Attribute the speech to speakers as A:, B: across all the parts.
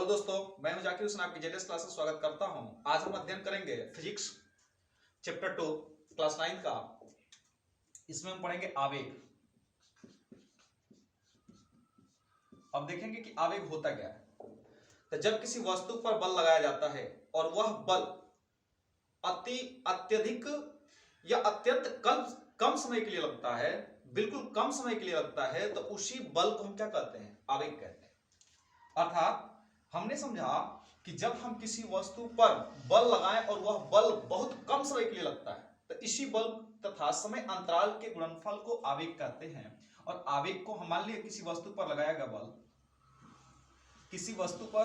A: दोस्तों, मैं हूं जाकिर हुसैन, आपकी जेडीएस क्लास में स्वागत करता हूं। आज हम अध्ययन करेंगे फिजिक्स चैप्टर 2 क्लास 9 का। इसमें हम पढ़ेंगे आवेग। अब देखेंगे कि आवेग होता क्या है। तो जब किसी वस्तु पर बल लगाया जाता है और वह बल अत्यधिक या अत्यंत कम समय के लिए लगता है, बिल्कुल कम समय के लिए लगता है, तो उसी बल को हम क्या कहते हैं? आवेग कहते हैं। अर्थात हमने समझा कि जब हम किसी वस्तु पर बल लगाएं और वह बल बहुत कम समय के लिए लगता है, तो इसी बल तथा समय अंतराल के गुणनफल को आवेग कहते हैं। और आवेग को हम मान लिया किसी वस्तु पर लगाया गया बल, किसी वस्तु पर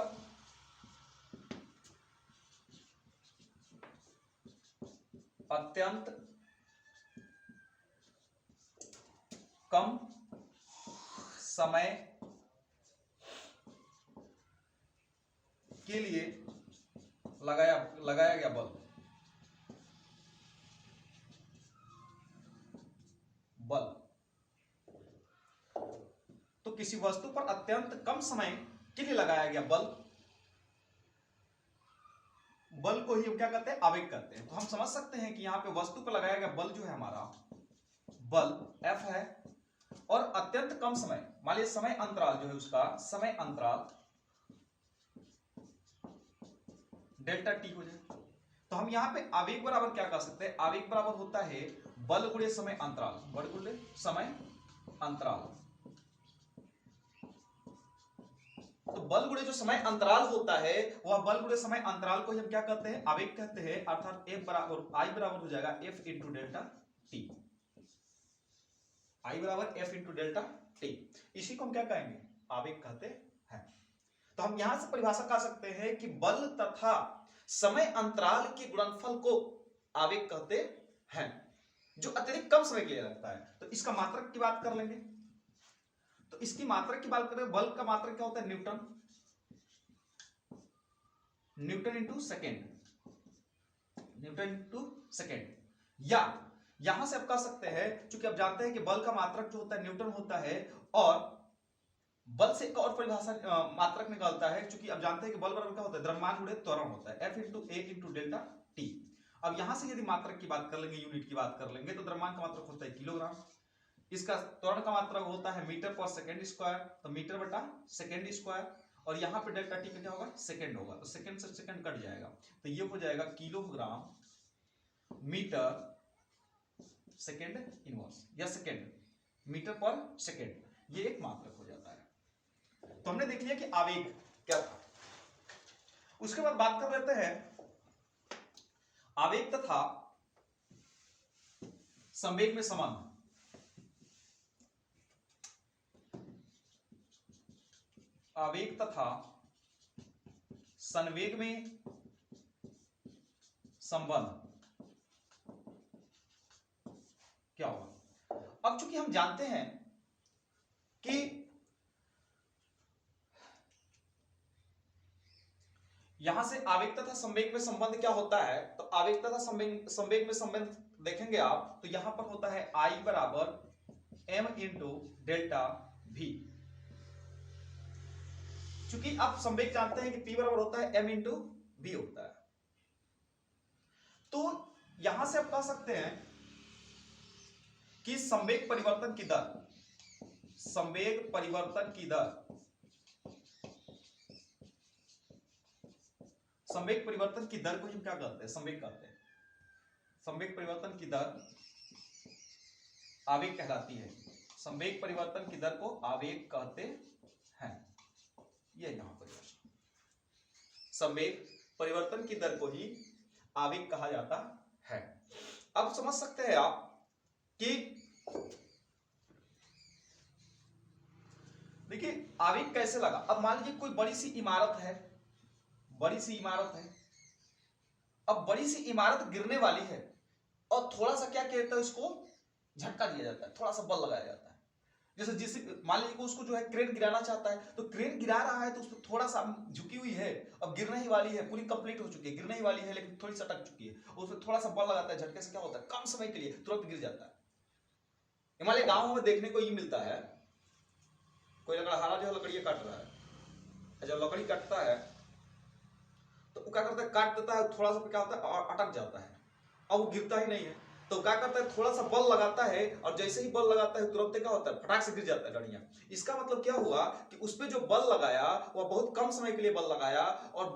A: अत्यंत कम समय के लिए लगाया गया बल, तो किसी वस्तु पर अत्यंत कम समय के लिए लगाया गया बल को ही हम क्या कहते हैं? आवेग कहते हैं। तो हम समझ सकते हैं कि यहां पे वस्तु पर लगाया गया बल जो है, हमारा बल F है, और अत्यंत कम समय, मान लीजिए समय अंतराल जो है, उसका समय अंतराल डेल्टा टी हो जाए। तो हम यहां पे आवेग बराबर क्या कह सकते हैं? आवेग बराबर होता है बल गुणे समय अंतराल, बल गुणे समय अंतराल। तो बल गुणे जो समय अंतराल होता है, वह बल गुणे समय अंतराल को हम क्या कहते हैं? आवेग कहते हैं। अर्थात F बराबर I बराबर हो जाएगा F into delta T. I बराबर F इंटू डेल्टा टी, इसी को हम क्या कहेंगे? आवेग कहते हैं। तो हम यहां से परिभाषा कर सकते हैं कि बल तथा समय अंतराल के गुणनफल को आवेग कहते हैं, जो अत्यधिक कम समय के लिए लगता है। तो इसका मात्रक की बात कर लेंगे। तो इसकी मात्रक की बात करें, बल का मात्रक क्या होता है? Newton into second, Newton into second. या यहां से आप कह सकते हैं, क्योंकि आप जानते हैं कि बल का मात्रक जो होता है न्यूटन होता है, और बल से एक और परिभाषा मात्रक निकलता है, क्योंकि आप जानते हैं कि बल बराबर क्या होता है? द्रव्यमान गुणे त्वरण होता है, F इंटू ए इंटू डेल्टा टी। अब यहां से यदि मात्रक की बात कर लेंगे, यूनिट की बात कर लेंगे, तो द्रव्यमान का मात्रक होता है किलोग्राम, इसका त्वरण का मात्रक होता है मीटर पर सेकेंड स्क्वायर, तो मीटर बटा सेकेंड स्क्वायर, और यहां पे डेल्टा टी का क्या होगा? सेकेंड होगा, तो सेकेंड से सेकेंड कट जाएगा, तो ये हो जाएगा किलोग्राम मीटर सेकेंड इनवर्स, या सेकेंड मीटर पर सेकेंड, ये एक मात्रक हो जाता है। तो हमने देख लिया कि आवेग क्या था। उसके बाद बात कर लेते हैं आवेग तथा संवेग में संबंध। आवेग तथा संवेग में संबंध क्या होगा? अब चूंकि हम जानते हैं कि यहां से आवेग तथा संवेग में संबंध क्या होता है, तो आवेग तथा संवेग में संबंध देखेंगे आप, तो यहां पर होता है I बराबर m इंटू डेल्टा v। चूंकि आप संवेग जानते हैं कि P बराबर होता है m इंटू v होता है, तो यहां से आप कह सकते हैं कि संवेग परिवर्तन की दर, संवेग परिवर्तन की दर, संवेग परिवर्तन की दर को हम क्या कहते हैं? संवेग कहते हैं। संवेग परिवर्तन की दर आवेग कहलाती है। संवेग परिवर्तन की दर को आवेग कहते हैं, यह यहां पर संवेग परिवर्तन की दर को ही आवेग कहा जाता है। अब समझ सकते हैं आप कि देखिए आवेग कैसे लगा। अब मान लीजिए कोई बड़ी सी इमारत है, बड़ी सी इमारत है, अब बड़ी सी इमारत गिरने वाली है, और थोड़ा सा क्या कहते हैं, उसको झटका दिया जाता है, थोड़ा सा बल लगाया जाता है। जैसे जिस मान लीजिए को उसको जो है क्रेन गिराना चाहता है, तो क्रेन गिरा रहा है, तो उस पर थोड़ा सा झुकी हुई है, अब गिरने ही वाली है, पूरी कंप्लीट हो चुकी है, गिरने ही वाली है, लेकिन थोड़ी सा अटक चुकी है, उस पर थोड़ा सा बल लगाता है, झटके से क्या होता है? कम समय के लिए तुरंत गिर जाता है। हमारे गाँव में देखने को ये मिलता है, कोई लकड़हारा जो है लकड़ियां काट रहा है, जब लकड़ी कटता है तो वो क्या करता है, काट देता है, थोड़ा सा क्या होता है, अटक जाता है, अब वो गिरता ही नहीं है। तो क्या करता है, थोड़ा सा बल लगाता है, और जैसे ही बल लगाता है तुरंत क्या होता है, फटाक से गिर जाता है डंडिया। इसका मतलब क्या हुआ कि उस पर जो बल लगाया वह बहुत कम समय के लिए बल लगाया, और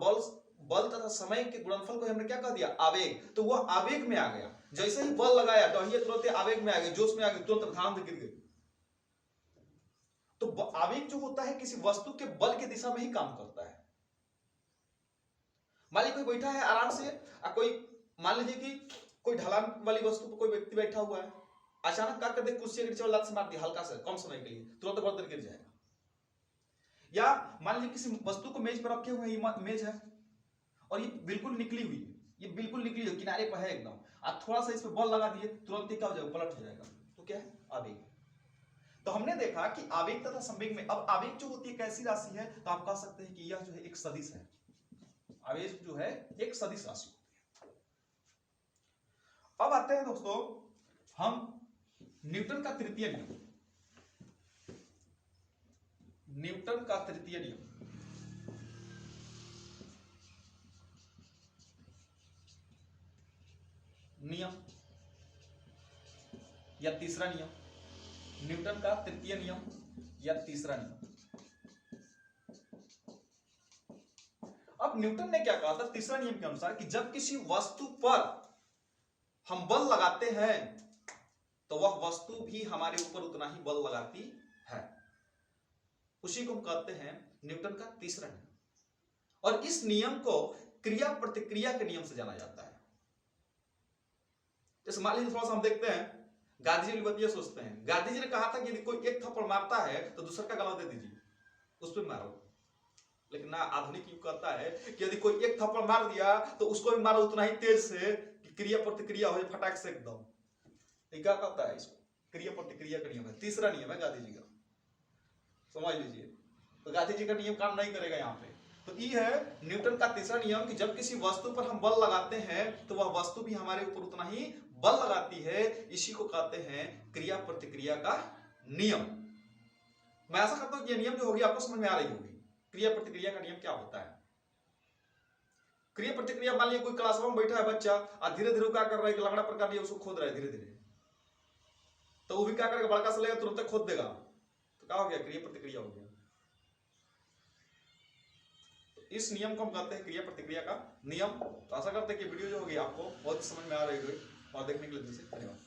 A: बल तथा समय के गुणनफल को हमने क्या कह दिया, आवेग। तो वह आवेग में आ गया, जैसे ही बल लगाया डंडिया तुरंत आवेग में आ गई, जोश में आ गई, तुरंत ध्यान से गिर गई। तो आवेग जो होता है किसी वस्तु के बल की दिशा में ही काम करता है। मान लीजिए कोई बैठा है आराम से, कोई मान लीजिए कि कोई ढलान वाली वस्तु पर कोई व्यक्ति बैठा हुआ है, अचानक क्या कर दे, कुर्सी के नीचे लात से मार दिया हल्का से, कम समय के लिए, तुरंत गर्दन गिर जाएगा। या मान लीजिए किसी वस्तु को मेज पर रखे हुए हैं, मेज है और ये बिल्कुल निकली हुई है, ये बिल्कुल निकली हुई किनारे पर है एकदम, आप थोड़ा सा इस पर बल लगा दिए, तुरंत क्या हो जाएगा, पलट हो जाएगा। तो क्या है, आवेग। तो हमने देखा कि आवेग तथा संवेग में, अब आवेग जो होती है कैसी राशि है, तो आप कह सकते हैं कि यह जो है एक सदिश है। आवेग जो है एक सदिश राशि होती है। अब आते हैं दोस्तों हम न्यूटन का तृतीय नियम, न्यूटन का तृतीय नियम। नियम या तीसरा नियम, न्यूटन का तृतीय नियम या तीसरा नियम। अब न्यूटन ने क्या कहा था तीसरा नियम के अनुसार, कि जब किसी वस्तु पर हम बल लगाते हैं तो वह वस्तु भी हमारे ऊपर उतना ही बल लगाती है। उसी को हम कहते हैं न्यूटन का तीसरा नियम। और इस नियम को क्रिया प्रतिक्रिया के नियम से जाना जाता है। जैसे मान लीजिए थोड़ा सा हम देखते हैं, गांधी जी बतिया सोचते हैं, गांधी जी ने कहा था कि यदि कोई एक थप्पड़ मारता है तो दूसरा का गला दे दीजिए, उस पर मारो। लेकिन ना आधुनिक युग कहता है कि यदि कोई एक थप्पड़ मार दिया तो उसको भी मारो उतना ही तेज से कि क्रिया प्रतिक्रिया हो फटाक से एकदम। क्या कहता है इसको, क्रिया प्रतिक्रिया का नियम है, तीसरा नियम है गांधी जी का, समझ लीजिए। तो गांधी जी का नियम काम नहीं करेगा यहाँ पे। तो ये है न्यूटन का तीसरा नियम, कि जब किसी वस्तु पर हम बल लगाते हैं तो वह वस्तु भी हमारे ऊपर उतना ही बल लगाती है। इसी को कहते हैं क्रिया प्रतिक्रिया का नियम। मैं आशा करता हूं कि यह नियम जो होगी आपको समझ में आ रही होगी। क्रिया प्रतिक्रिया का नियम क्या होता है। क्रिया प्रतिक्रिया, मान लीजिए कोई क्लास में बैठा है बच्चा और धीरे धीरे क्या कर रहा है, एक लंगड़ा प्रकार दिया उसको खोद रहा है धीरे धीरे, तो वो भी क्या करेगा, बड़का से लेगा तुरंत खोद देगा, तो क्या हो गया, क्रिया प्रतिक्रिया हो गया। तो इस नियम को हम कहते हैं क्रिया प्रतिक्रिया का नियम। तो आशा करते हैं कि वीडियो जो होगी आपको बहुत समझ में आ रही होगी, और देखने के लिए धन्यवाद।